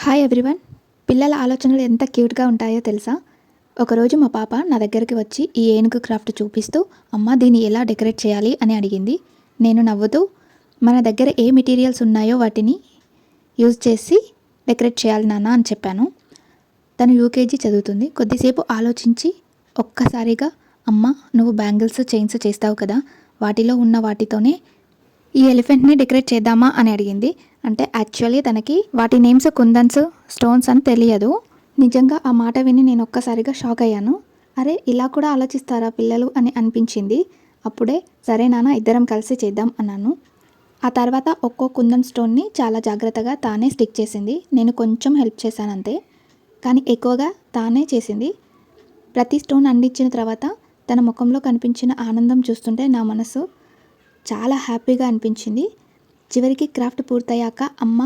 Hi everyone. పిల్లల ఆలోచనలు ఎంత క్యూట్గా ఉంటాయో తెలుసా? ఒకరోజు మా పాప నా దగ్గరికి వచ్చి ఈ ఏనుగు క్రాఫ్ట్ చూపిస్తూ, అమ్మ దీన్ని ఎలా డెకరేట్ చేయాలి అని అడిగింది. నేను నవ్వుతూ, మన దగ్గర ఏ మెటీరియల్స్ ఉన్నాయో వాటిని యూజ్ చేసి డెకరేట్ చేయాలి నాన్న అని చెప్పాను. తను యూకేజీ చదువుతుంది. కొద్దిసేపు ఆలోచించి ఒక్కసారిగా, అమ్మ నువ్వు బ్యాంగిల్స్ చైన్స్ చేస్తావు కదా, వాటిలో ఉన్న వాటితోనే ఈ ఎలిఫెంట్ని డెకరేట్ చేద్దామా అని అడిగింది. అంటే యాక్చువల్లీ తనకి వాటి నేమ్స్ కుందన్స్, స్టోన్స్ అని తెలియదు. నిజంగా ఆ మాట విని నేను ఒక్కసారిగా షాక్ అయ్యాను. అరే ఇలా కూడా ఆలోచిస్తారా పిల్లలు అని అనిపించింది. అప్పుడే సరే నాన్న ఇద్దరం కలిసి చేద్దాం అన్నాను. ఆ తర్వాత ఒక్కో కుందన్ స్టోన్ని చాలా జాగ్రత్తగా తానే స్టిక్ చేసింది. నేను కొంచెం హెల్ప్ చేశాను అంతే, కానీ ఎక్కువగా తానే చేసింది. ప్రతి స్టోన్ అందించిన తర్వాత తన ముఖంలో కనిపించిన ఆనందం చూస్తుంటే నా మనసు చాలా హ్యాపీగా అనిపించింది. చివరికి క్రాఫ్ట్ పూర్తయ్యాక అమ్మ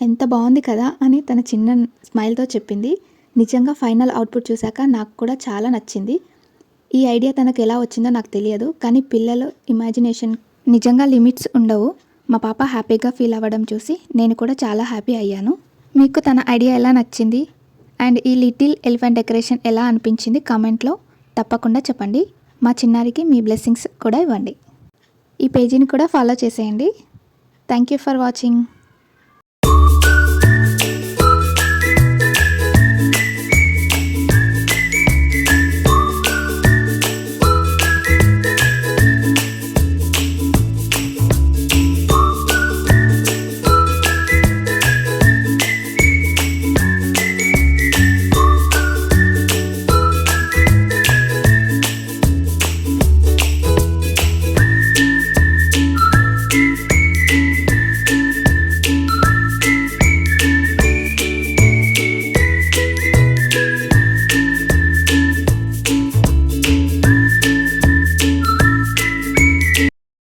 ఎంత బాగుంది కదా అని తన చిన్న స్మైల్తో చెప్పింది. నిజంగా ఫైనల్ అవుట్పుట్ చూశాక నాకు కూడా చాలా నచ్చింది. ఈ ఐడియా తనకు ఎలా వచ్చిందో నాకు తెలియదు, కానీ పిల్లలు ఇమాజినేషన్ నిజంగా లిమిట్స్ ఉండవు. మా పాప హ్యాపీగా ఫీల్ అవ్వడం చూసి నేను కూడా చాలా హ్యాపీ అయ్యాను. మీకు తన ఐడియా ఎలా నచ్చింది అండ్ ఈ లిటిల్ ఎలిఫెంట్ డెకరేషన్ ఎలా అనిపించింది కామెంట్లో తప్పకుండా చెప్పండి. మా చిన్నారికి మీ బ్లెస్సింగ్స్ కూడా ఇవ్వండి. ఈ పేజీని కూడా ఫాలో చేసేయండి. Thank you for watching.